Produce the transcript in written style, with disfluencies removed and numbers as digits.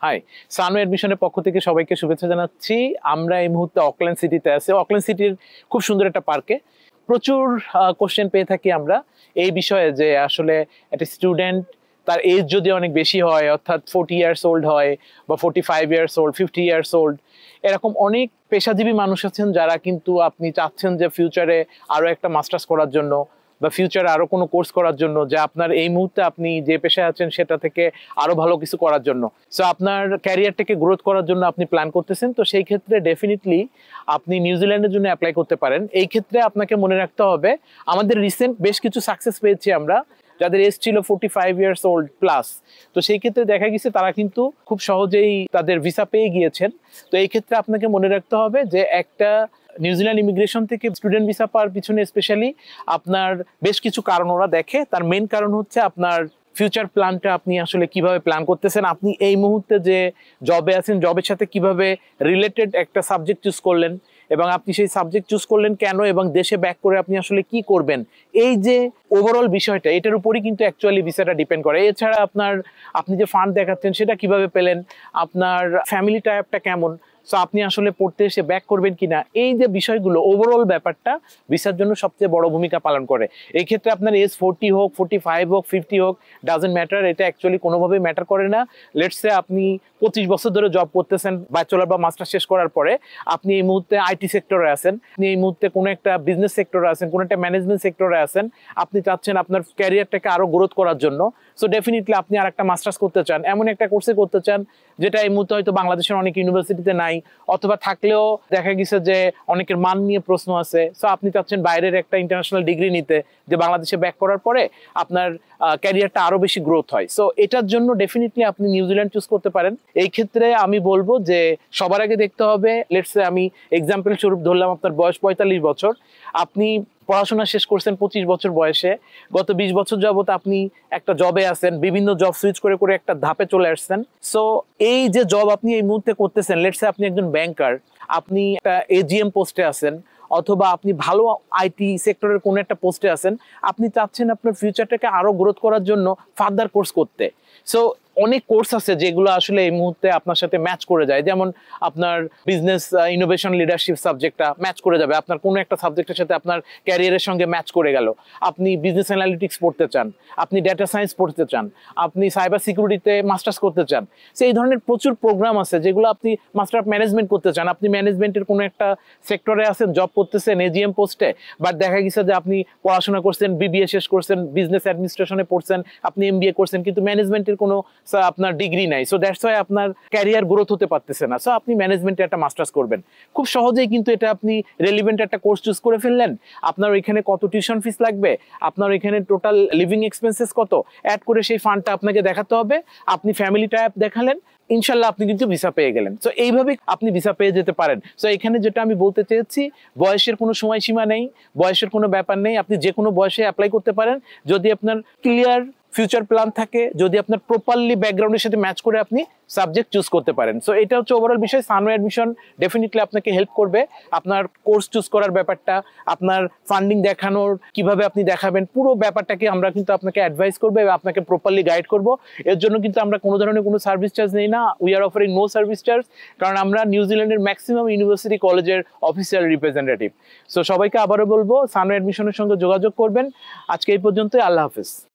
High, সানওয়ে অ্যাডমিশনের পক্ষ থেকে সবাইকে শুভেচ্ছা জানাচ্ছি। আমরা এই মুহূর্তে অকল্যান্ড সিটিতে আছি। অকল্যান্ড সিটির খুব সুন্দর একটা পার্কে প্রচুর কোশ্চেন পেয়ে থাকি আমরা এই বিষয়ে যে আসলে একটা স্টুডেন্ট তার এজ যদি অনেক বেশি হয়, অর্থাৎ 40 ইয়ার্স ওল্ড হয় বা 45 ইয়ার্স ওল্ড, 50 ইয়ার্স ওল্ড, এরকম অনেক পেশাজীবী মানুষ আছেন যারা কিন্তু আপনি চাচ্ছেন যে ফিউচারে আরো একটা মাস্টার্স করার জন্য বা ফিউচারে আরো কোনো কোর্স করার জন্য, যে আপনার এই মুহূর্তে আপনি যে পেশায় আছেন সেটা থেকে আরো ভালো কিছু করার জন্য, সো আপনার ক্যারিয়ারটাকে গ্রোথ করার জন্য আপনি প্ল্যান করতেছেন। তো সেই ক্ষেত্রে ডেফিনেটলি আপনি নিউজিল্যান্ডের জন্য অ্যাপ্লাই করতে পারেন। এই ক্ষেত্রে আপনাকে মনে রাখতে হবে, আমাদের রিসেন্ট বেশ কিছু সাকসেস পেয়েছি আমরা যাদের এজ ছিল 45 ইয়ার্স ওল্ড প্লাস। তো সেই ক্ষেত্রে দেখা গেছে তারা কিন্তু খুব সহজেই তাদের ভিসা পেয়ে গিয়েছেন। তো এই ক্ষেত্রে আপনাকে মনে রাখতে হবে যে একটা নিউজিল্যান্ড ইমিগ্রেশন থেকে স্টুডেন্ট ভিসা পাওয়ার পিছনে স্পেশালি আপনার বেশ কিছু কারণ ওরা দেখে। তার মেইন কারণ হচ্ছে আপনার ফিউচার প্ল্যানটা আপনি আসলে কিভাবে প্ল্যান করতেছেন, আপনি এই মুহূর্তে যে জবে আছেন জবের সাথে কিভাবে রিলেটেড একটা সাবজেক্ট চুজ করলেন এবং আপনি সেই সাবজেক্ট চুজ করলেন কেন এবং দেশে ব্যাক করে আপনি আসলে কি করবেন, এই যে ওভারঅল বিষয়টা, এটার উপরই কিন্তু অ্যাকচুয়ালি ভিসাটা ডিপেন্ড করে। এছাড়া আপনি যে ফান্ড দেখাচ্ছেন সেটা কিভাবে পেলেন, আপনার ফ্যামিলি টাইপটা কেমন, সো আপনি আসলে পড়তে এসে ব্যাক করবেন কিনা, এই যে বিষয়গুলো ওভারঅল ব্যাপারটা ভিসার জন্য সবচেয়ে বড় ভূমিকা পালন করে। এই ক্ষেত্রে আপনার এজ 40 হোক, 45 হোক, 50 হোক, ডাজেন্ট ম্যাটার, এটা অ্যাকচুয়ালি কোনোভাবেই ম্যাটার করে না। লেটস সে আপনি 25 বছর ধরে জব করতেছেন ব্যাচেলর বা মাস্টার শেষ করার পরে, আপনি এই মুহূর্তে আইটি সেক্টরে আছেন, আপনি এই মুহূর্তে কোনো একটা বিজনেস সেক্টরে আছেন, কোনো একটা ম্যানেজমেন্ট সেক্টরে আছেন, আপনি চাচ্ছেন আপনার ক্যারিয়ারটাকে আরো গ্রোথ করার জন্য, সো ডেফিনেটলি আপনি আর একটা মাস্টার্স করতে চান, এমন একটা কোর্সে করতে চান যেটা এই মুহূর্তে হয়তো বাংলাদেশের অনেক ইউনিভার্সিটিতে নাই, অথবা থাকলেও দেখা গেছে যে অনেকের মান নিয়ে প্রশ্ন আছে। সো আপনি চাচ্ছেন বাইরের একটা ইন্টারন্যাশনাল ডিগ্রি নিতে, যে বাংলাদেশে ব্যাক করার পরে আপনার ক্যারিয়ারটা আরো বেশি গ্রোথ হয়। সো এটার জন্য ডেফিনেটলি আপনি নিউজিল্যান্ড চুজ করতে পারেন। এই ক্ষেত্রে আমি বলবো যে সবার আগে দেখতে হবে, লেটস সে আমি এক্সাম্পল স্বরূপ ধরলাম আপনার বয়স 45 বছর, আপনি পড়াশোনা শেষ করছেন 25 বছর বয়সে, গত 20 বছর যাবত আপনি একটা জবে আছেন, বিভিন্ন জব সুইচ করে করে একটা ধাপে চলে আসছেন। সো এই যে জব আপনি এই মুহূর্তে করতেছেন, লেটস সে আপনি একজন ব্যাংকার, আপনি একটা এজিএম পোস্টে আছেন, অথবা আপনি ভালো আইটি সেক্টরের কোনো একটা পোস্টে আছেন, আপনি চাচ্ছেন আপনার ফিউচারটাকে আরো গ্রোথ করার জন্য ফার্দার কোর্স করতে। সো অনেক কোর্স আছে যেগুলো আসলে এই মুহূর্তে আপনার সাথে ম্যাচ করে যায়, যেমন আপনার বিজনেস ইনোভেশন লিডারশিপ সাবজেক্টটা ম্যাচ করে যাবে, আপনার কোনো একটা সাবজেক্টের সাথে আপনার ক্যারিয়ারের সঙ্গে ম্যাচ করে গেল। আপনি বিজনেস অ্যানালিটিক্স পড়তে চান, আপনি ডেটা সায়েন্স পড়তে চান, আপনি সাইবার সিকিউরিটিতে মাস্টার্স করতে চান, সো এই ধরনের প্রচুর প্রোগ্রাম আছে যেগুলো আপনি মাস্টার অফ ম্যানেজমেন্ট করতে চান, আপনি ম্যানেজমেন্টের কোনো একটা সেক্টরে আছেন, জব করতেছেন এজিএম পোস্টে, বাট দেখা গেছে যে আপনি পড়াশোনা করছেন, বিবিএ শেষ করছেন, বিজনেস অ্যাডমিনিস্ট্রেশনে পড়ছেন, আপনি এমবিএ করছেন, কিন্তু ম্যানেজমেন্টের কোনো আপনার ডিগ্রি নাই। সো দ্যাটস ওয়াই আপনার ক্যারিয়ার গ্রোথ হতে পারতেছে না। সো আপনি ম্যানেজমেন্টে একটা মাস্টার্স করবেন, খুব সহজেই কিন্তু এটা আপনি রেলিভেন্ট একটা কোর্স চুজ করে ফেললেন। আপনার ওইখানে কত টিউশন ফিস লাগবে, আপনার ওইখানে টোটাল লিভিং এক্সপেন্সেস কত, অ্যাড করে সেই ফান্ডটা আপনাকে দেখাতে হবে, আপনি ফ্যামিলি টাইপ দেখালেন, ইনশাল্লাহ আপনি কিন্তু ভিসা পেয়ে গেলেন। সো এইভাবে আপনি ভিসা পেয়ে যেতে পারেন। সো এখানে যেটা আমি বলতে চেয়েছি, বয়সের কোনো সময়সীমা নেই, বয়সের কোনো ব্যাপার নেই, আপনি যে কোনো বয়সে অ্যাপ্লাই করতে পারেন যদি আপনার ক্লিয়ার ফিউচার প্ল্যান থাকে, যদি আপনার প্রপারলি ব্যাকগ্রাউন্ডের সাথে ম্যাচ করে আপনি সাবজেক্ট চুজ করতে পারেন। সো এটা হচ্ছে ওভারঅল বিষয়। সানওয়ে অ্যাডমিশন ডেফিনেটলি আপনাকে হেল্প করবে আপনার কোর্স চুজ করার ব্যাপারটা, আপনার ফান্ডিং দেখানোর কিভাবে আপনি দেখাবেন, পুরো ব্যাপারটাকে আমরা কিন্তু আপনাকে অ্যাডভাইস করবো এবং আপনাকে প্রপারলি গাইড করব। এর জন্য কিন্তু আমরা কোনো ধরনের কোনো সার্ভিস চার্জ নেই না, we are offering no service charge, কারণ আমরা নিউজিল্যান্ডের ম্যাক্সিমাম ইউনিভার্সিটি কলেজের অফিসিয়াল রিপ্রেজেন্টেটিভ। সো সবাইকে আবারও বলবো সানওয়ে অ্যাডমিশনের সঙ্গে যোগাযোগ করবেন। আজকে এই পর্যন্তই, আল্লাহ হাফিজ।